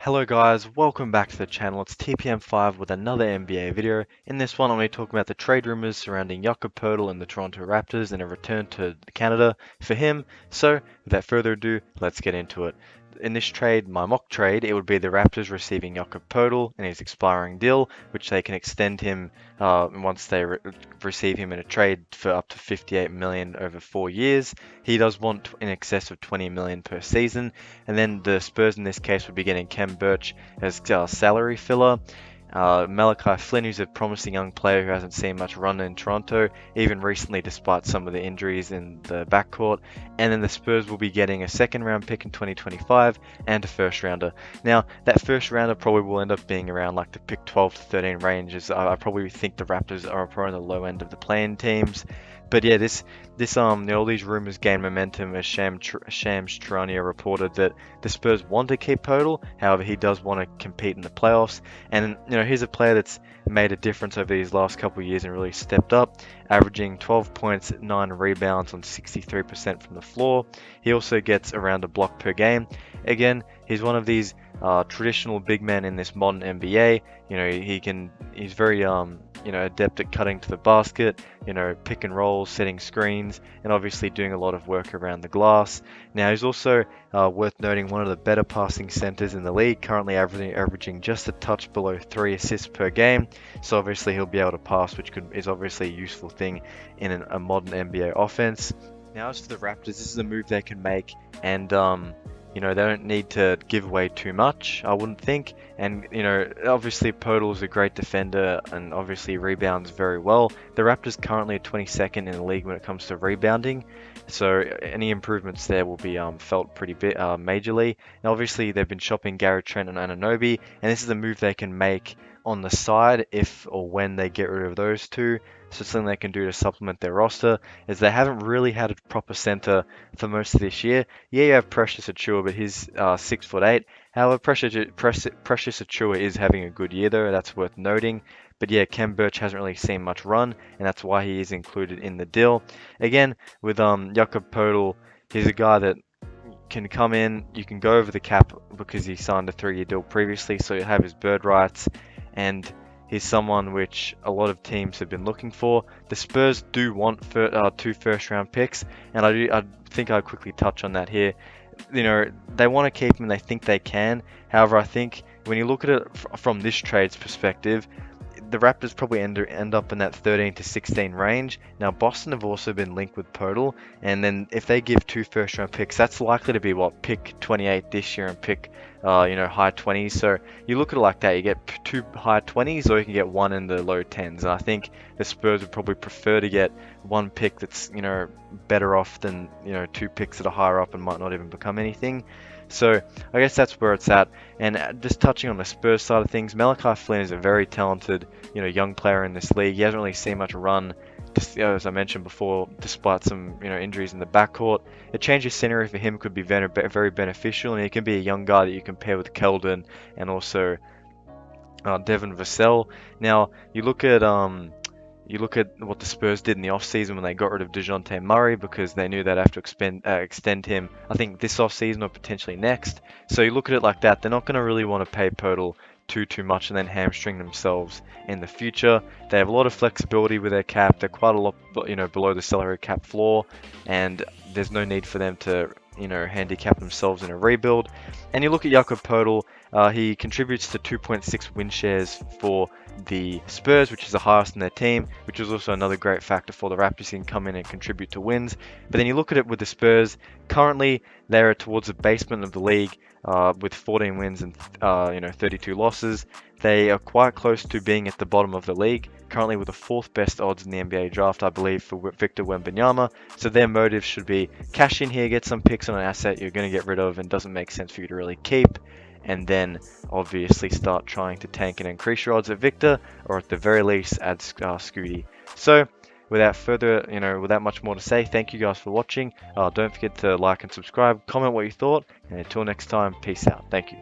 Hello guys, welcome back to the channel. It's TPM5 with another NBA video. In this one, I'm going to be talking about the trade rumors surrounding Jakob Poeltl and the Toronto Raptors and a return to Canada for him. So, without further ado, let's get into it. In this trade, my mock trade, it would be the Raptors receiving Jakob Poeltl and his expiring deal, which they can extend him once they receive him in a trade for up to 58 million over 4 years. He does want in excess of 20 million per season, and then the Spurs in this case would be getting Kem Birch as salary filler. Malachi Flynn, who's a promising young player who hasn't seen much run in Toronto, even recently despite some of the injuries in the backcourt. And then the Spurs will be getting a second round pick in 2025 and a first rounder. Now, that first rounder probably will end up being around like the pick 12 to 13 range, as I probably think the Raptors are probably on the low end of the playing teams. But yeah, all these rumors gain momentum as Shams Charania reported that the Spurs want to keep Poeltl. However, he does want to compete in the playoffs. And he's a player that's made a difference over these last couple of years and really stepped up, averaging 12 points, 9 rebounds on 63% from the floor. He also gets around a block per game. Again, he's one of these traditional big men in this modern NBA. He's very adept at cutting to the basket, pick and roll, setting screens, and obviously doing a lot of work around the glass. Now, he's also worth noting one of the better passing centers in the league, currently averaging just a touch below 3 assists per game. So obviously he'll be able to pass, which is obviously a useful thing in a modern NBA offense. Now, as for the Raptors, this is a move they can make, and they don't need to give away too much, I wouldn't think. And, obviously Poeltl is a great defender and obviously rebounds very well. The Raptors currently are 22nd in the league when it comes to rebounding. So any improvements there will be felt pretty majorly. And obviously they've been shopping Gary Trent and Anunoby, and this is a move they can make on the side if or when they get rid of those two. So something they can do to supplement their roster, as they haven't really had a proper center for most of this year. Yeah, you have Precious Achiuwa, but he's 6'8". However, Precious Achiuwa is having a good year though, that's worth noting. But yeah, Kem Birch hasn't really seen much run, and that's why he is included in the deal. Again, with Jakob Poeltl, he's a guy that can come in, you can go over the cap because he signed a 3-year deal previously, so you have his bird rights, and he's someone which a lot of teams have been looking for. The Spurs do want 2 first-round picks, and I think I'll quickly touch on that here. They want to keep him, and they think they can. However, I think when you look at it from this trade's perspective, the Raptors probably end up in that 13 to 16 range. Now, Boston have also been linked with Poeltl, and then if they give 2 first-round picks, that's likely to be pick 28 this year and pick high 20s. So you look at it like that, you get 2 high 20s, or you can get 1 in the low 10s. And I think the Spurs would probably prefer to get 1 pick that's better off than 2 picks that are higher up and might not even become anything. So I guess that's where it's at. And just touching on the Spurs side of things, Malachi Flynn is a very talented, young player in this league. He hasn't really seen much run, just, as I mentioned before, despite some, injuries in the backcourt. A change of scenery for him could be very, very beneficial, and he can be a young guy that you can pair with Keldon and also Devin Vassell. Now, you look at what the Spurs did in the offseason when they got rid of DeJounte Murray, because they knew they'd have to extend him, I think, this offseason or potentially next. So you look at it like that, they're not going to really want to pay Poeltl too much and then hamstring themselves in the future. They have a lot of flexibility with their cap. They're quite a lot below the salary cap floor, and there's no need for them to handicap themselves in a rebuild. And you look at Jakob Poeltl, he contributes to 2.6 win shares for the Spurs, which is the highest in their team, which is also another great factor for the Raptors. He can come in and contribute to wins. But then you look at it with the Spurs, currently they're towards the basement of the league with 14 wins and 32 losses. They are quite close to being at the bottom of the league, currently with the 4th best odds in the NBA draft, I believe, for Victor Wembanyama. So their motive should be cash in here, get some picks on an asset you're going to get rid of and doesn't make sense for you to really keep, and then obviously start trying to tank and increase your odds at Victor, or at the very least add Scooty. So without much more to say, thank you guys for watching. Don't forget to like and subscribe, comment what you thought, and until next time, peace out. Thank you.